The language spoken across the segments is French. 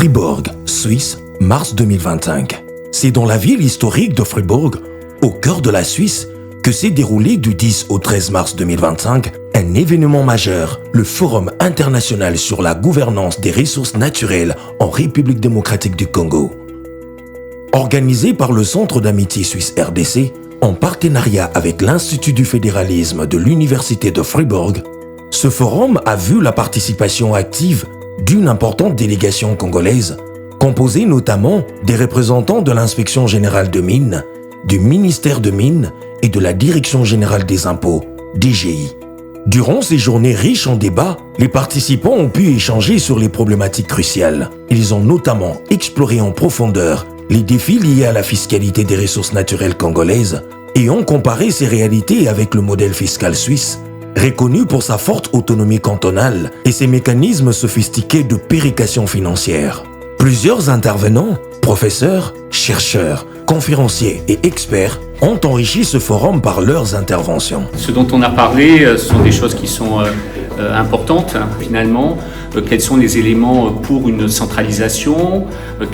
Fribourg, Suisse, mars 2025. C'est dans la ville historique de Fribourg, au cœur de la Suisse, que s'est déroulé du 10 au 13 mars 2025 un événement majeur, le Forum international sur la gouvernance des ressources naturelles en République démocratique du Congo. Organisé par le Centre d'amitié suisse RDC, en partenariat avec l'Institut du fédéralisme de l'Université de Fribourg, ce forum a vu la participation active d'une importante délégation congolaise, composée notamment des représentants de l'Inspection générale de mines, du ministère de Mines et de la Direction générale des impôts, DGI. Durant ces journées riches en débats, les participants ont pu échanger sur les problématiques cruciales. Ils ont notamment exploré en profondeur les défis liés à la fiscalité des ressources naturelles congolaises et ont comparé ces réalités avec le modèle fiscal suisse, reconnu pour sa forte autonomie cantonale et ses mécanismes sophistiqués de péréquation financière. Plusieurs intervenants, professeurs, chercheurs, conférenciers et experts ont enrichi ce forum par leurs interventions. Ce dont on a parlé sont des choses qui sont importantes finalement. Quels sont les éléments pour une centralisation,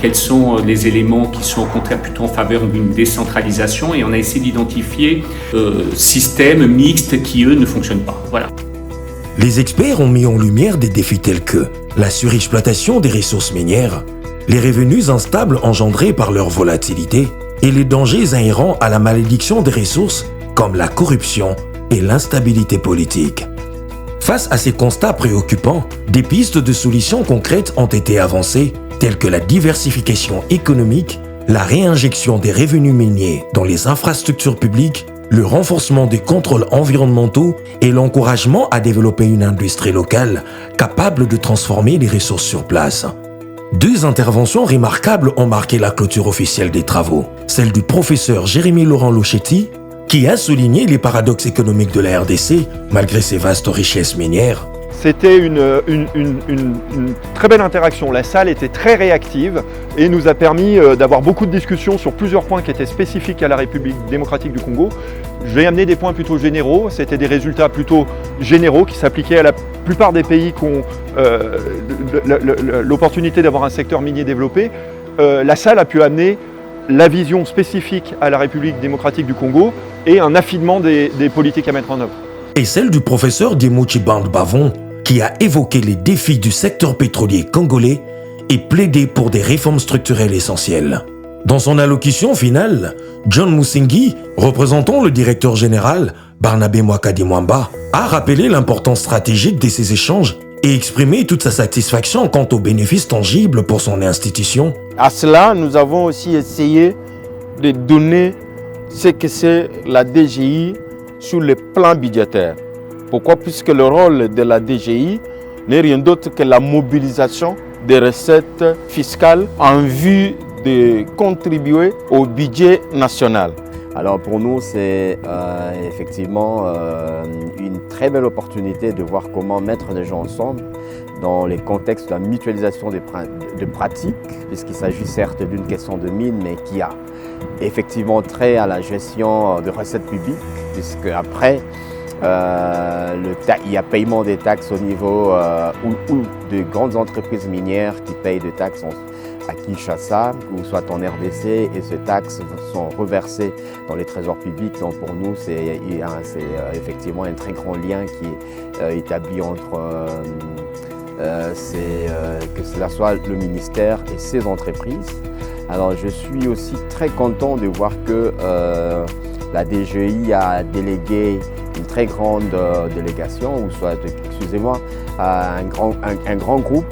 quels sont les éléments qui sont au contraire plutôt en faveur d'une décentralisation, et on a essayé d'identifier systèmes mixtes qui eux ne fonctionnent pas. Voilà. Les experts ont mis en lumière des défis tels que la surexploitation des ressources minières, les revenus instables engendrés par leur volatilité et les dangers inhérents à la malédiction des ressources comme la corruption et l'instabilité politique. Face à ces constats préoccupants, des pistes de solutions concrètes ont été avancées, telles que la diversification économique, la réinjection des revenus miniers dans les infrastructures publiques, le renforcement des contrôles environnementaux et l'encouragement à développer une industrie locale capable de transformer les ressources sur place. Deux interventions remarquables ont marqué la clôture officielle des travaux. Celle du professeur Jérémy Laurent Lochetti, qui a souligné les paradoxes économiques de la RDC malgré ses vastes richesses minières. C'était une très belle interaction. La salle était très réactive et nous a permis d'avoir beaucoup de discussions sur plusieurs points qui étaient spécifiques à la République démocratique du Congo. J'ai amené des points plutôt généraux, c'était des résultats plutôt généraux qui s'appliquaient à la plupart des pays qui ont l'opportunité d'avoir un secteur minier développé. La salle a pu amener la vision spécifique à la République démocratique du Congo et un affinement des politiques à mettre en œuvre. Et celle du professeur Dimuchi Band-Bavon, qui a évoqué les défis du secteur pétrolier congolais et plaidé pour des réformes structurelles essentielles. Dans son allocution finale, John Musingi, représentant le directeur général, Barnabé Mwakadi Mwamba, a rappelé l'importance stratégique de ces échanges et exprimé toute sa satisfaction quant aux bénéfices tangibles pour son institution. À cela, nous avons aussi essayé de donner ce que c'est la DGI sur le plan budgétaire. Pourquoi? Puisque le rôle de la DGI n'est rien d'autre que la mobilisation des recettes fiscales en vue de contribuer au budget national. Alors pour nous, c'est effectivement une très belle opportunité de voir comment mettre les gens ensemble dans les contextes de la mutualisation de pratiques, puisqu'il s'agit certes d'une question de mine, mais qui a effectivement trait à la gestion de recettes publiques, puisque après, il y a paiement des taxes au niveau ou de grandes entreprises minières qui payent des taxes à Kinshasa ou soit en RDC, et ces taxes sont reversées dans les trésors publics. Donc pour nous, c'est effectivement un très grand lien qui est établi entre que cela soit le ministère et ses entreprises. Alors je suis aussi très content de voir que la DGI a délégué une très grande délégation, ou soit, excusez-moi, un grand groupe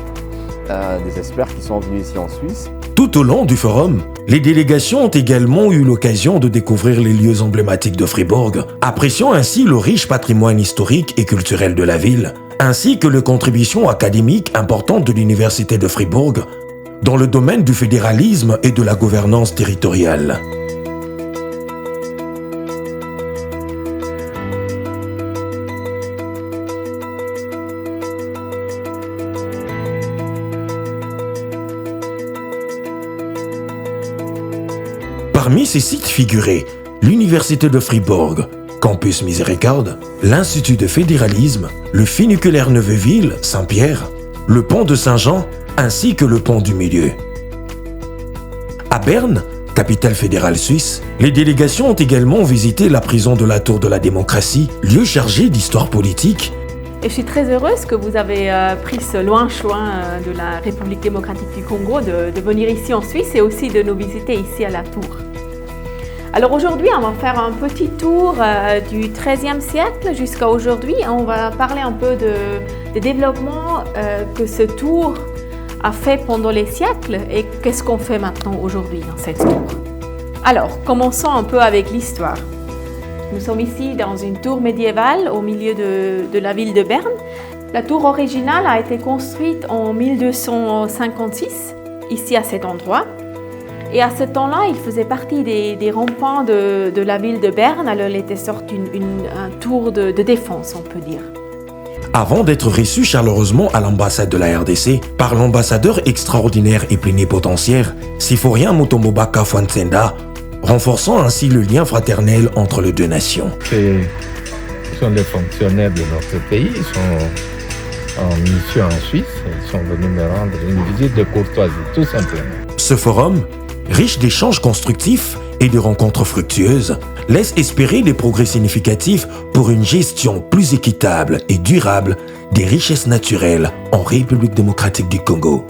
des experts qui sont venus ici en Suisse. Tout au long du forum, les délégations ont également eu l'occasion de découvrir les lieux emblématiques de Fribourg, appréciant ainsi le riche patrimoine historique et culturel de la ville, ainsi que les contributions académiques importantes de l'Université de Fribourg dans le domaine du fédéralisme et de la gouvernance territoriale. Parmi ces sites figuraient l'Université de Fribourg, Campus Miséricorde, l'Institut de fédéralisme, le funiculaire Neuveville, Saint-Pierre, le pont de Saint-Jean ainsi que le pont du milieu. À Berne, capitale fédérale suisse, les délégations ont également visité la prison de la Tour de la Démocratie, lieu chargé d'histoire politique. Et je suis très heureuse que vous avez pris ce loin chemin de la République démocratique du Congo de venir ici en Suisse et aussi de nous visiter ici à la Tour. Alors aujourd'hui, on va faire un petit tour du XIIIe siècle jusqu'à aujourd'hui. On va parler un peu des développements que ce tour a fait pendant les siècles et qu'est-ce qu'on fait maintenant aujourd'hui dans cette tour. Alors, commençons un peu avec l'histoire. Nous sommes ici dans une tour médiévale au milieu de la ville de Berne. La tour originale a été construite en 1256, ici à cet endroit. Et à ce temps-là, il faisait partie des remparts de la ville de Berne. Alors, elle était sorte un tour de défense, on peut dire. Avant d'être reçu chaleureusement à l'ambassade de la RDC par l'ambassadeur extraordinaire et plénipotentiaire Siphoria Mutombo Fuensenda, renforçant ainsi le lien fraternel entre les deux nations. Ce sont les fonctionnaires de notre pays, ils sont en mission en Suisse, ils sont venus me rendre une visite de courtoisie, tout simplement. Ce forum, riche d'échanges constructifs et de rencontres fructueuses, laisse espérer des progrès significatifs pour une gestion plus équitable et durable des richesses naturelles en République démocratique du Congo.